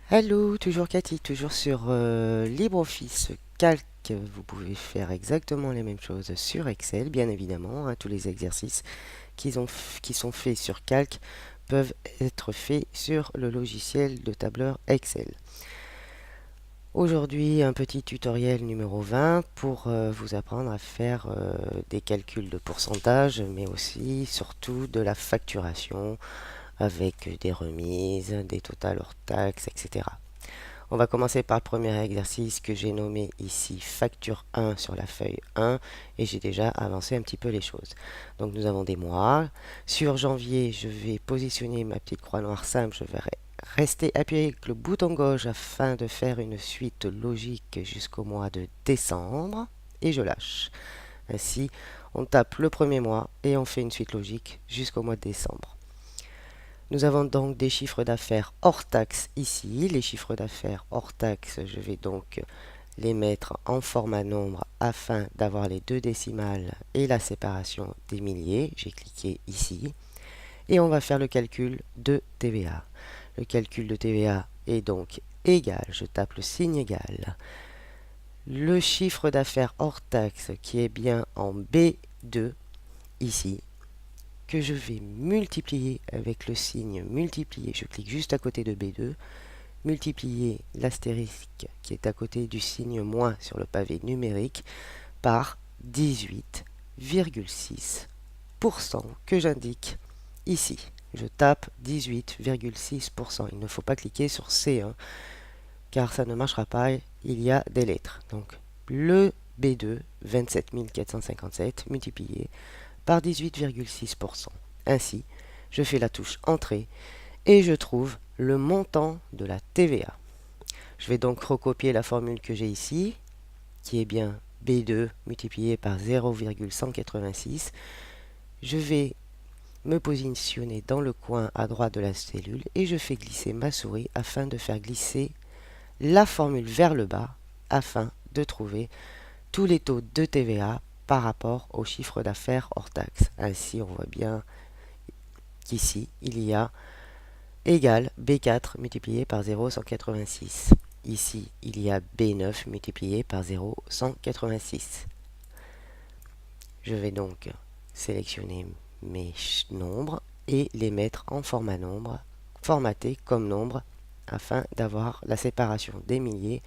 Hello, toujours Cathy, toujours sur LibreOffice Calc. Vous pouvez faire exactement les mêmes choses sur Excel, bien évidemment, hein. Tous les exercices qui sont faits sur Calc peuvent être faits sur le logiciel de tableur Excel. Aujourd'hui, un petit tutoriel numéro 20 pour vous apprendre à faire des calculs de pourcentage, mais aussi, surtout, de la facturation avec des remises, des totales hors taxes, etc. On va commencer par le premier exercice que j'ai nommé ici facture 1 sur la feuille 1 et j'ai déjà avancé un petit peu les choses. Donc nous avons des mois. Sur janvier, je vais positionner ma petite croix noire simple. Je vais rester appuyé avec le bouton gauche afin de faire une suite logique jusqu'au mois de décembre et je lâche. Ainsi, on tape le premier mois et on fait une suite logique jusqu'au mois de décembre. Nous avons donc des chiffres d'affaires hors taxes ici. Les chiffres d'affaires hors taxes, je vais donc les mettre en format nombre afin d'avoir les deux décimales et la séparation des milliers. J'ai cliqué ici. Et on va faire le calcul de TVA. Le calcul de TVA est donc égal. Je tape le signe égal. Le chiffre d'affaires hors taxes qui est bien en B2 ici, que je vais multiplier avec le signe multiplier. Je clique juste à côté de B2, multiplier l'astérisque qui est à côté du signe moins sur le pavé numérique par 18,6% que j'indique ici. Je tape 18,6%. Il ne faut pas cliquer sur C1 car ça ne marchera pas. Il y a des lettres. Donc le B2, 27 457 multiplié par 18,6%. Ainsi, je fais la touche Entrée et je trouve le montant de la TVA. Je vais donc recopier la formule que j'ai ici, qui est bien B2 multiplié par 0,186. Je vais me positionner dans le coin à droite de la cellule et je fais glisser ma souris afin de faire glisser la formule vers le bas afin de trouver tous les taux de TVA par rapport au chiffre d'affaires hors taxe. Ainsi, on voit bien qu'ici, il y a égal B4 multiplié par 0,186. Ici, il y a B9 multiplié par 0,186. Je vais donc sélectionner mes nombres et les mettre en format nombre, formaté comme nombre, afin d'avoir la séparation des milliers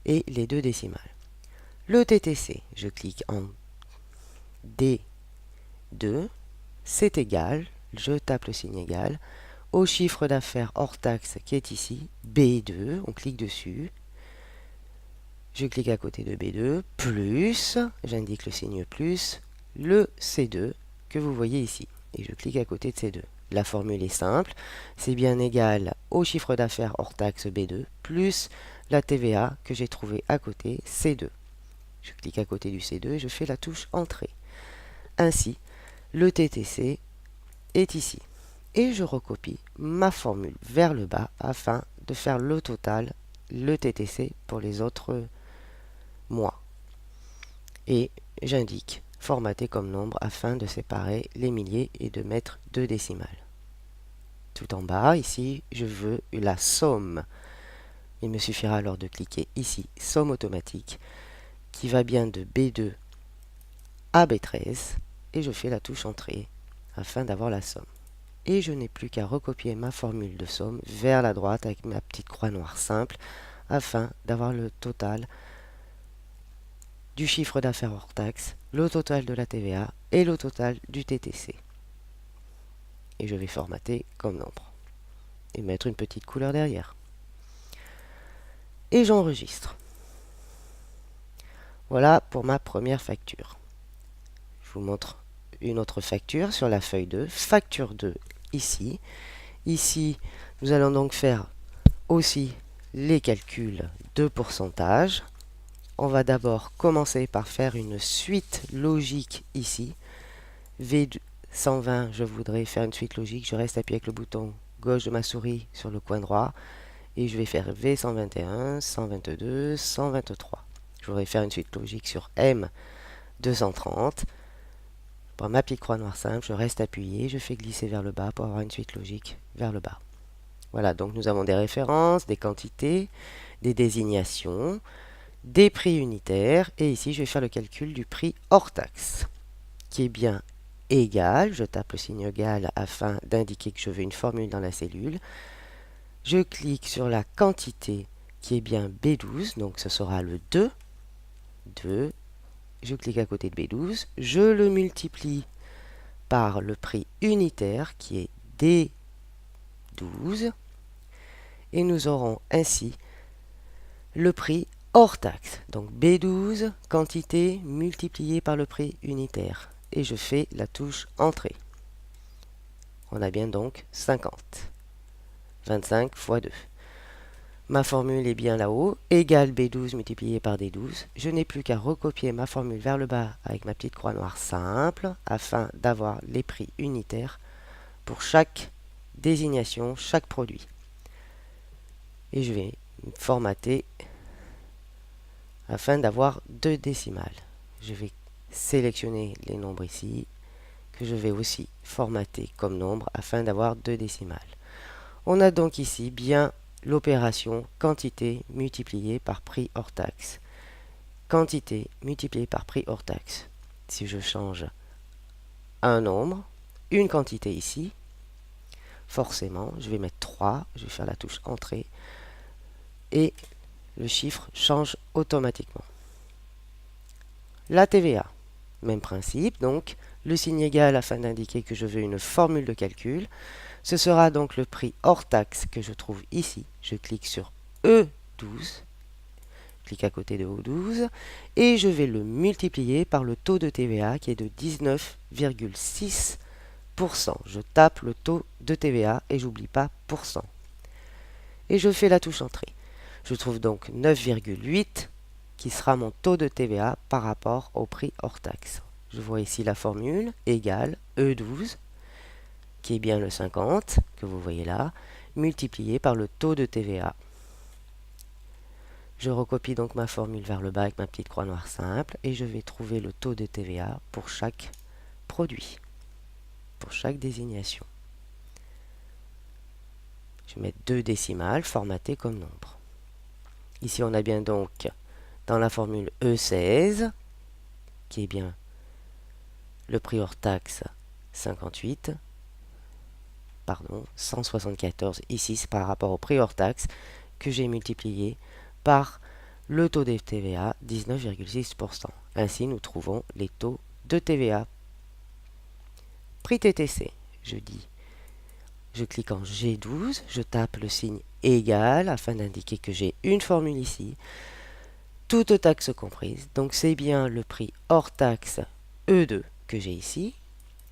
et les deux décimales. Le TTC, je clique en D2, c'est égal, je tape le signe égal, au chiffre d'affaires hors taxe qui est ici, B2, on clique dessus, je clique à côté de B2, plus, j'indique le signe plus, le C2 que vous voyez ici, et je clique à côté de C2. La formule est simple, c'est bien égal au chiffre d'affaires hors taxe B2, plus la TVA que j'ai trouvée à côté, C2. Je clique à côté du C2 et je fais la touche Entrée. Ainsi, le TTC est ici. Et je recopie ma formule vers le bas afin de faire le total, le TTC pour les autres mois. Et j'indique formater comme nombre afin de séparer les milliers et de mettre deux décimales. Tout en bas, ici, je veux la somme. Il me suffira alors de cliquer ici, somme automatique, qui va bien de B2 à B13, et je fais la touche Entrée afin d'avoir la somme. Et je n'ai plus qu'à recopier ma formule de somme vers la droite avec ma petite croix noire simple afin d'avoir le total du chiffre d'affaires hors taxe, le total de la TVA et le total du TTC. Et je vais formater comme nombre et mettre une petite couleur derrière. Et j'enregistre. Voilà pour ma première facture. Je vous montre une autre facture sur la feuille 2, facture 2 ici. Ici, nous allons donc faire aussi les calculs de pourcentage. On va d'abord commencer par faire une suite logique ici. V120, je voudrais faire une suite logique. Je reste appuyé avec le bouton gauche de ma souris sur le coin droit. Et je vais faire V121, 122, 123. Je voudrais faire une suite logique sur M230. Pour ma petite croix noire simple, je reste appuyé. Je fais glisser vers le bas pour avoir une suite logique vers le bas. Voilà, donc nous avons des références, des quantités, des désignations, des prix unitaires, et ici je vais faire le calcul du prix hors taxe, qui est bien égal, je tape le signe égal afin d'indiquer que je veux une formule dans la cellule. Je clique sur la quantité qui est bien B12, donc ce sera le 2. Je clique à côté de B12, je le multiplie par le prix unitaire qui est D12, et nous aurons ainsi le prix hors taxe. Donc B12, quantité multipliée par le prix unitaire. Et je fais la touche Entrée. On a bien donc 50. 25 fois 2. Ma formule est bien là-haut, égale B12 multiplié par D12. Je n'ai plus qu'à recopier ma formule vers le bas avec ma petite croix noire simple, afin d'avoir les prix unitaires pour chaque désignation, chaque produit. Et je vais formater afin d'avoir 2 décimales. Je vais sélectionner les nombres ici, que je vais aussi formater comme nombre afin d'avoir 2 décimales. On a donc ici bien l'opération quantité multipliée par prix hors taxe. Quantité multipliée par prix hors taxe. Si je change un nombre, une quantité ici, forcément, je vais mettre 3, je vais faire la touche Entrée, et le chiffre change automatiquement. La TVA, même principe, donc le signe égal afin d'indiquer que je veux une formule de calcul. Ce sera donc le prix hors taxe que je trouve ici. Je clique sur E12, clique à côté de O12, et je vais le multiplier par le taux de TVA qui est de 19,6%. Je tape le taux de TVA et j'oublie pas pourcent. Et je fais la touche Entrée. Je trouve donc 9,8 qui sera mon taux de TVA par rapport au prix hors taxe. Je vois ici la formule égale E12, qui est bien le 50, que vous voyez là, multiplié par le taux de TVA. Je recopie donc ma formule vers le bas avec ma petite croix noire simple, et je vais trouver le taux de TVA pour chaque produit, pour chaque désignation. Je vais mettre 2 décimales formatées comme nombre. Ici, on a bien donc dans la formule E16, qui est bien le prix hors taxe 58, pardon, 174. Ici, c'est par rapport au prix hors taxe que j'ai multiplié par le taux de TVA, 19,6%. Ainsi, nous trouvons les taux de TVA. Prix TTC, je clique en G12, je tape le signe égal afin d'indiquer que j'ai une formule ici, toutes taxes comprises. Donc c'est bien le prix hors taxe E2 que j'ai ici.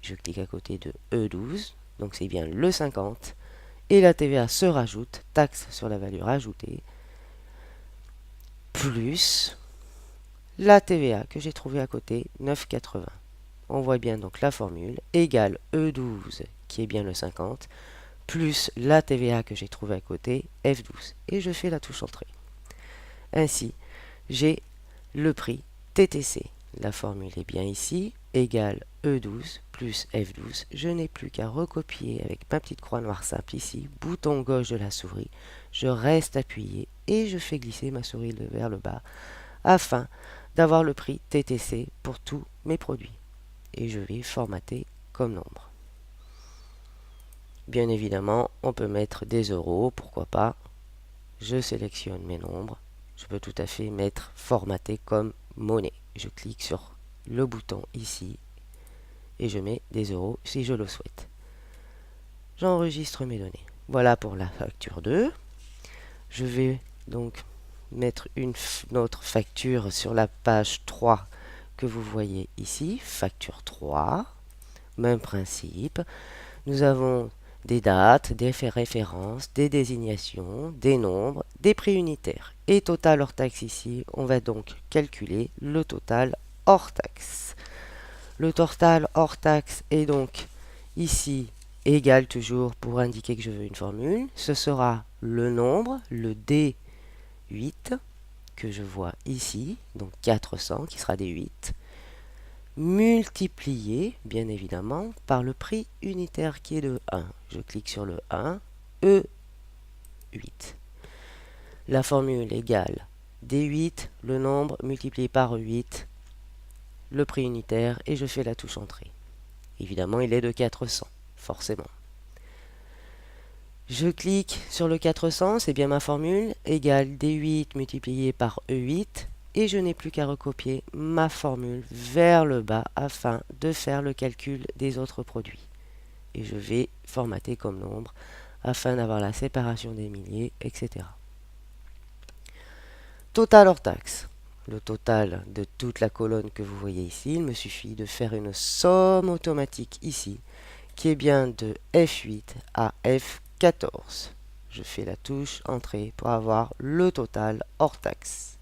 Je clique à côté de E12, donc c'est bien le 50. Et la TVA se rajoute, taxe sur la valeur ajoutée, plus la TVA que j'ai trouvée à côté, 9,80. On voit bien donc la formule égale E12, qui est bien le 50, plus la TVA que j'ai trouvée à côté, F12. Et je fais la touche Entrée. Ainsi, j'ai le prix TTC. La formule est bien ici, égale E12 plus F12. Je n'ai plus qu'à recopier avec ma petite croix noire simple ici, bouton gauche de la souris. Je reste appuyé et je fais glisser ma souris vers le bas afin d'avoir le prix TTC pour tous mes produits. Et je vais formater comme nombre. Bien évidemment, on peut mettre des euros, pourquoi pas. Je sélectionne mes nombres. Je peux tout à fait mettre formater comme monnaie. Je clique sur le bouton ici et je mets des euros si je le souhaite. J'enregistre mes données. Voilà pour la facture 2. Je vais donc mettre une autre facture sur la page 3 que vous voyez ici. Facture 3. Même principe. Nous avons des dates, des références, des désignations, des nombres, des prix unitaires. Et total hors taxe ici, on va donc calculer le total hors taxe. Le total hors taxe est donc ici égal toujours pour indiquer que je veux une formule. Ce sera le nombre, le D8, que je vois ici, donc 400 qui sera D8, multiplié, bien évidemment, par le prix unitaire qui est de 1. Je clique sur le 1, 8. La formule égale D8, le nombre multiplié par 8, le prix unitaire, et je fais la touche entrée. Évidemment, il est de 400, forcément. Je clique sur le 400, c'est bien ma formule, égale D8 multiplié par E8, et je n'ai plus qu'à recopier ma formule vers le bas afin de faire le calcul des autres produits. Et je vais formater comme nombre afin d'avoir la séparation des milliers, etc. Total hors taxe. Le total de toute la colonne que vous voyez ici, il me suffit de faire une somme automatique ici, qui est bien de F8 à F14. Je fais la touche entrée pour avoir le total hors taxe.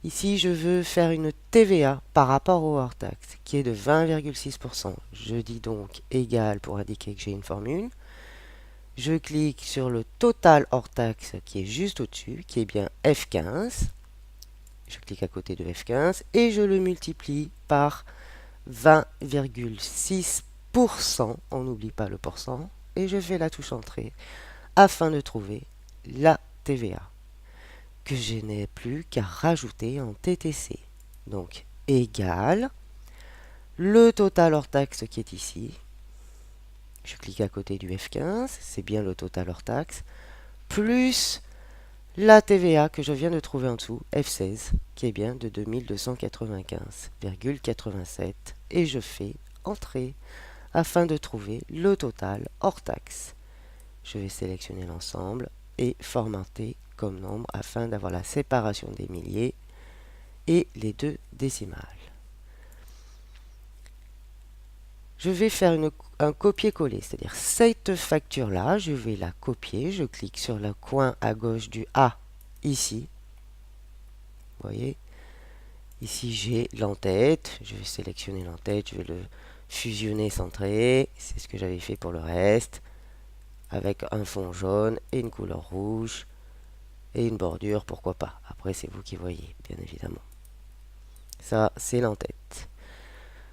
Ici, je veux faire une TVA par rapport au hors taxe, qui est de 20,6%. Je dis donc égal pour indiquer que j'ai une formule. Je clique sur le total hors taxe qui est juste au-dessus, qui est bien F15. Je clique à côté de F15 et je le multiplie par 20,6%. On n'oublie pas le pourcent. Et je fais la touche entrée afin de trouver la TVA que je n'ai plus qu'à rajouter en TTC. Donc, égal le total hors taxe qui est ici. Je clique à côté du F15, c'est bien le total hors taxe, plus la TVA que je viens de trouver en dessous, F16, qui est bien de 2295,87. Et je fais Entrée afin de trouver le total hors taxe. Je vais sélectionner l'ensemble et formater comme nombre afin d'avoir la séparation des milliers et les deux décimales. Je vais faire un copier-coller, c'est-à-dire cette facture-là, je vais la copier, je clique sur le coin à gauche du A, ici. Vous voyez, ici j'ai l'entête, je vais sélectionner l'entête, je vais le fusionner, centrer, c'est ce que j'avais fait pour le reste, avec un fond jaune et une couleur rouge, et une bordure, pourquoi pas. Après, c'est vous qui voyez, bien évidemment. Ça, c'est l'entête.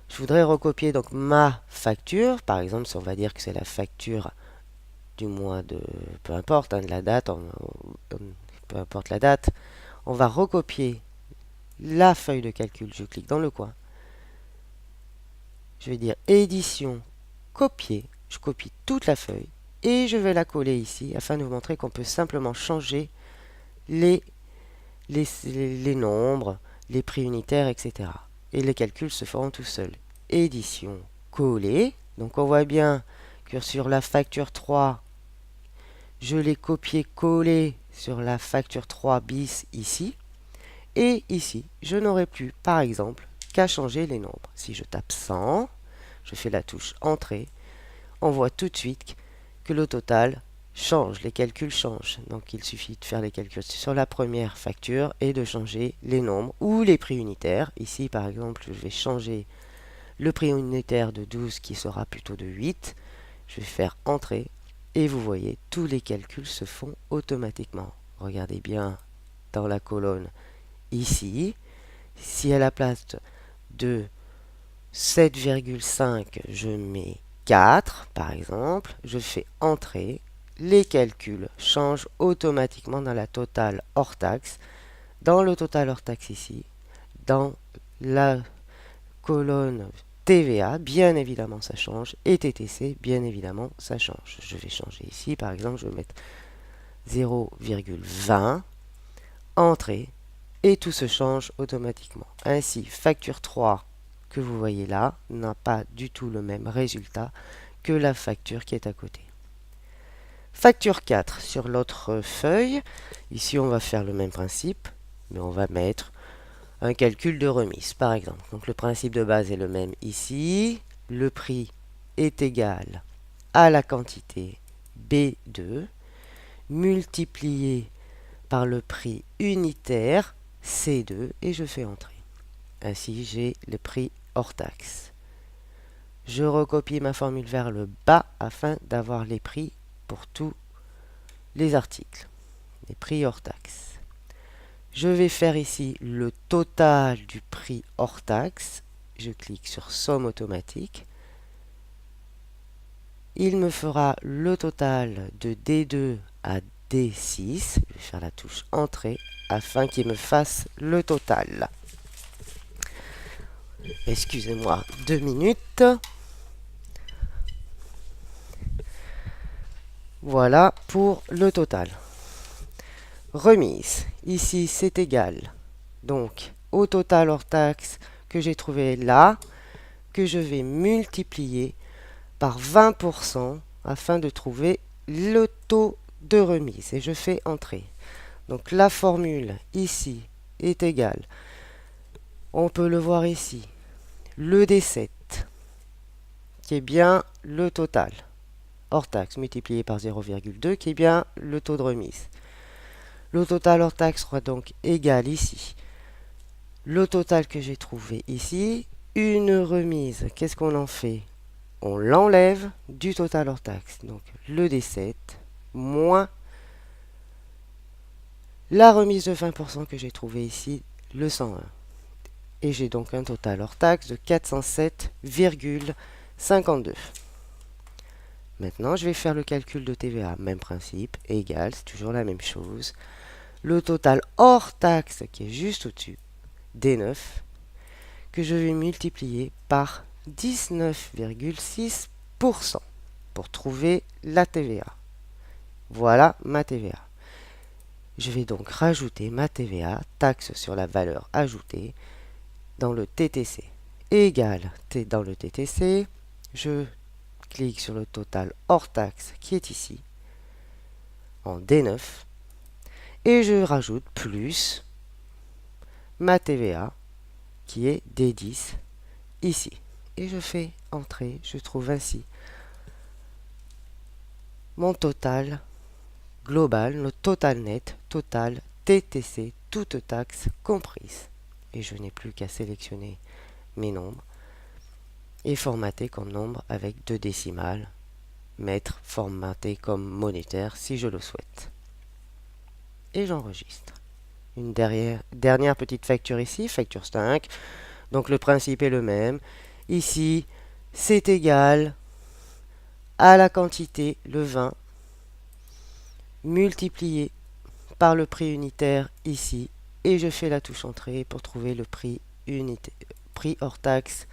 Je voudrais recopier donc ma facture. Par exemple, si on va dire que c'est la facture du mois de... peu importe, hein, de la date, peu importe la date, on va recopier la feuille de calcul. Je clique dans le coin. Je vais dire édition, copier. Je copie toute la feuille et je vais la coller ici afin de vous montrer qu'on peut simplement changer les nombres, les prix unitaires, etc. Et les calculs se feront tout seuls. Édition, coller. Donc on voit bien que sur la facture 3, je l'ai copié-collé sur la facture 3 bis ici. Et ici, je n'aurai plus, par exemple, qu'à changer les nombres. Si je tape 100, je fais la touche Entrée, on voit tout de suite que le total change, les calculs changent. Donc il suffit de faire les calculs sur la première facture et de changer les nombres ou les prix unitaires. Ici, par exemple, je vais changer le prix unitaire de 12 qui sera plutôt de 8. Je vais faire Entrée et vous voyez, tous les calculs se font automatiquement. Regardez bien dans la colonne ici. Si à la place de 7,5, je mets 4, par exemple, je fais Entrée. Les calculs changent automatiquement dans la totale hors taxe. Dans le total hors taxe ici, dans la colonne TVA, bien évidemment ça change, et TTC, bien évidemment ça change. Je vais changer ici, par exemple, je vais mettre 0,20, Entrée, et tout se change automatiquement. Ainsi, facture 3 que vous voyez là n'a pas du tout le même résultat que la facture qui est à côté. Facture 4 sur l'autre feuille. Ici, on va faire le même principe, mais on va mettre un calcul de remise, par exemple. Donc, le principe de base est le même ici. Le prix est égal à la quantité B2 multiplié par le prix unitaire C2 et je fais Entrée. Ainsi, j'ai le prix hors taxe. Je recopie ma formule vers le bas afin d'avoir les prix pour tous les articles, les prix hors taxe. Je vais faire ici le total du prix hors taxe. Je clique sur Somme automatique. Il me fera le total de D2 à D6. Je vais faire la touche Entrée afin qu'il me fasse le total. Excusez-moi, 2 minutes. Voilà pour le total. Remise. Ici, c'est égal. Donc, au total hors taxe que j'ai trouvé là, que je vais multiplier par 20% afin de trouver le taux de remise. Et je fais Entrée. Donc, la formule ici est égale. On peut le voir ici. Le D7, qui est bien le total, hors taxe, multiplié par 0,2, qui est bien le taux de remise. Le total hors taxe sera donc égal ici. Le total que j'ai trouvé ici, une remise, qu'est-ce qu'on en fait? On l'enlève du total hors taxe. Donc le D7 moins la remise de 20% que j'ai trouvé ici, le 101. Et j'ai donc un total hors taxe de 407,52. Maintenant, je vais faire le calcul de TVA. Même principe, égal, c'est toujours la même chose. Le total hors taxe qui est juste au-dessus, D9, que je vais multiplier par 19,6% pour trouver la TVA. Voilà ma TVA. Je vais donc rajouter ma TVA, taxe sur la valeur ajoutée, dans le TTC. Égal T dans le TTC, je clique sur le total hors taxe qui est ici, en D9, et je rajoute plus ma TVA qui est D10 ici. Et je fais Entrée, je trouve ainsi mon total global, le total net, total TTC, toutes taxes comprises. Et je n'ai plus qu'à sélectionner mes nombres et formater comme nombre avec 2 décimales, mettre formaté comme monétaire si je le souhaite. Et j'enregistre. Une dernière petite facture ici, facture 5. Donc le principe est le même. Ici, c'est égal à la quantité, le 20, multiplié par le prix unitaire ici. Et je fais la touche Entrée pour trouver le prix hors taxe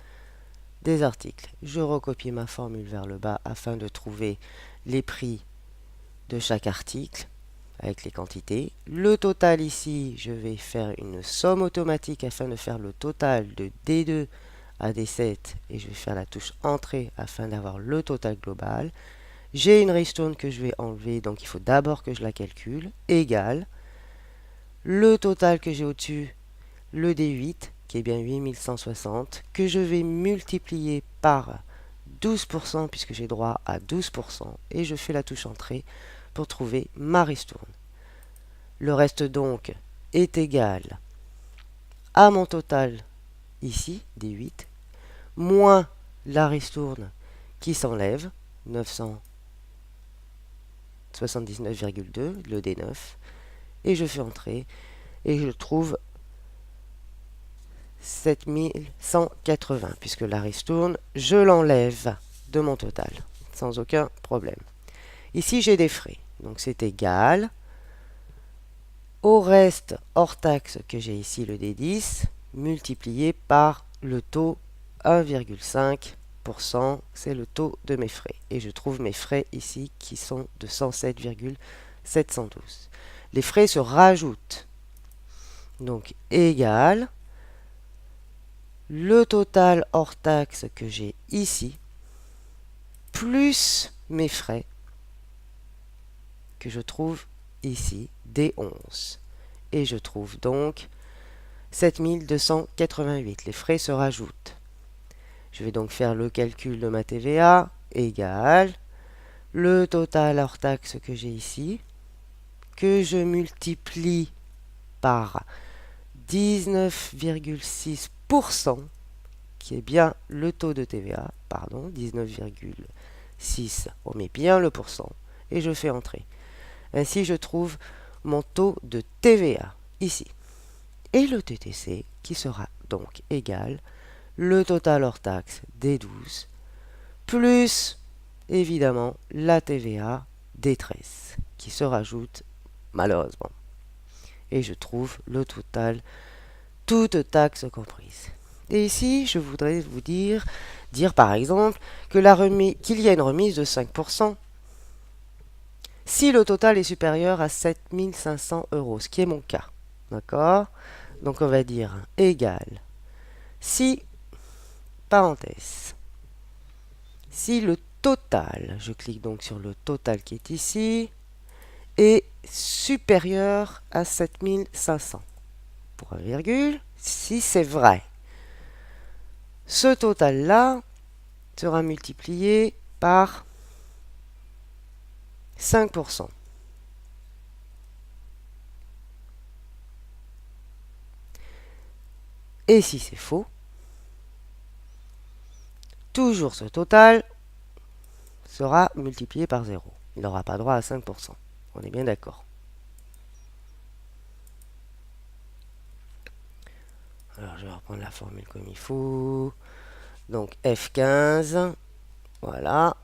des articles. Je recopie ma formule vers le bas afin de trouver les prix de chaque article avec les quantités. Le total ici, je vais faire une somme automatique afin de faire le total de D2 à D7 et je vais faire la touche Entrée afin d'avoir le total global. J'ai une ristourne que je vais enlever, donc il faut d'abord que je la calcule, égale le total que j'ai au-dessus, le D8, qui est bien 8160, que je vais multiplier par 12%, puisque j'ai droit à 12%, et je fais la touche Entrée pour trouver ma ristourne. Le reste donc est égal à mon total ici, D8, moins la ristourne qui s'enlève, 979,2, le D9, et je fais Entrée, et je trouve 7180, puisque la ristourne, je l'enlève de mon total, sans aucun problème. Ici, j'ai des frais, donc c'est égal au reste hors taxe que j'ai ici, le D10, multiplié par le taux 1,5%, c'est le taux de mes frais. Et je trouve mes frais ici qui sont de 107,712. Les frais se rajoutent, donc égal le total hors taxe que j'ai ici, plus mes frais que je trouve ici, D11. Et je trouve donc 7288. Les frais se rajoutent. Je vais donc faire le calcul de ma TVA, égale le total hors taxe que j'ai ici, que je multiplie par 19,6%, qui est bien le taux de TVA, pardon, 19,6, on met bien le pourcent, et je fais Entrée. Ainsi, je trouve mon taux de TVA ici. Et le TTC qui sera donc égal le total hors taxe des 12 plus évidemment la TVA des 13. qui se rajoutent malheureusement. Et je trouve le total, toutes taxes comprises. Et ici, je voudrais vous dire par exemple que qu'il y a une remise de 5% si le total est supérieur à 7500 euros, ce qui est mon cas. D'accord? Donc on va dire égal. Si, parenthèse, si le total, je clique donc sur le total qui est ici, est supérieur à 7500, pour un virgule, si c'est vrai, ce total-là sera multiplié par 5%. Et si c'est faux, toujours ce total sera multiplié par 0. Il n'aura pas droit à 5%. On est bien d'accord. Alors je vais reprendre la formule comme il faut. Donc F15, voilà.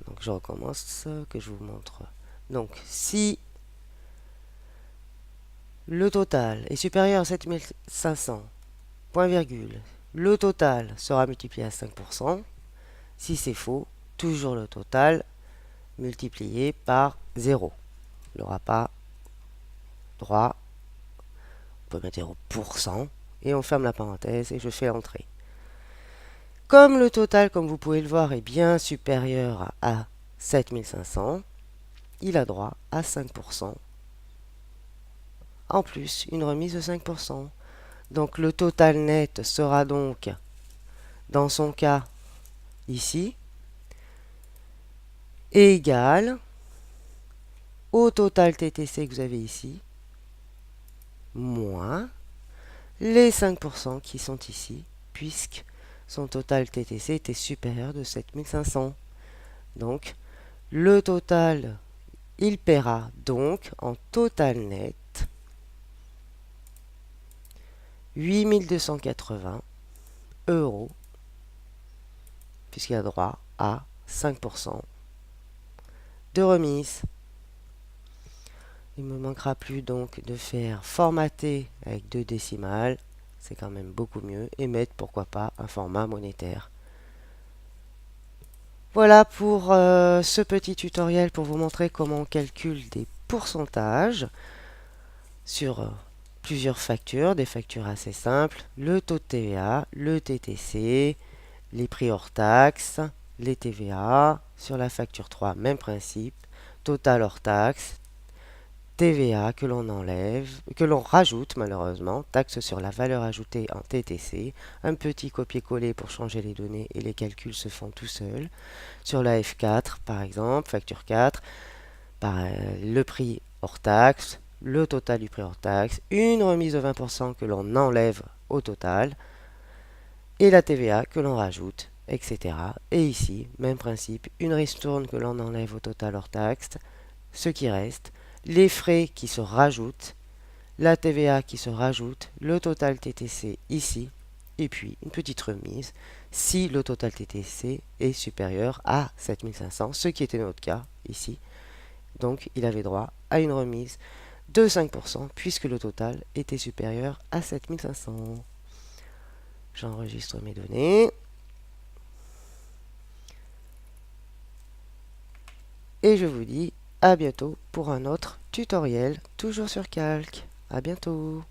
Donc je recommence, que je vous montre. Donc si le total est supérieur à 7500, point virgule, le total sera multiplié à 5%. Si c'est faux, toujours le total multiplié par 0. Il n'aura pas droit. On peut mettre 0%. Et on ferme la parenthèse et je fais entrer. Comme le total, comme vous pouvez le voir, est bien supérieur à 7500, il a droit à 5%. En plus, une remise de 5%. Donc le total net sera donc, dans son cas, ici, égal au total TTC que vous avez ici, moins les 5% qui sont ici, puisque son total TTC était supérieur de 7500. Donc, le total, il paiera donc en total net 8280 euros, puisqu'il a droit à 5% de remise. Il ne me manquera plus donc de faire formater avec 2 décimales, c'est quand même beaucoup mieux, et mettre pourquoi pas un format monétaire. Voilà pour ce petit tutoriel pour vous montrer comment on calcule des pourcentages sur plusieurs factures, des factures assez simples, le taux de TVA, le TTC, les prix hors taxe, les TVA, sur la facture 3, même principe, total hors taxe, TVA que l'on enlève, que l'on rajoute malheureusement, taxe sur la valeur ajoutée en TTC, un petit copier-coller pour changer les données et les calculs se font tout seuls. Sur la F4 par exemple, facture 4, le prix hors taxe, le total du prix hors taxe, une remise de 20% que l'on enlève au total, et la TVA que l'on rajoute, etc. Et ici, même principe, une ristourne que l'on enlève au total hors taxe, ce qui reste, les frais qui se rajoutent, la TVA qui se rajoute, le total TTC ici, et puis une petite remise si le total TTC est supérieur à 7500, ce qui était notre cas ici. Donc il avait droit à une remise de 5% puisque le total était supérieur à 7500. J'enregistre mes données. Et je vous dis à bientôt pour un autre tutoriel, toujours sur Calc. À bientôt.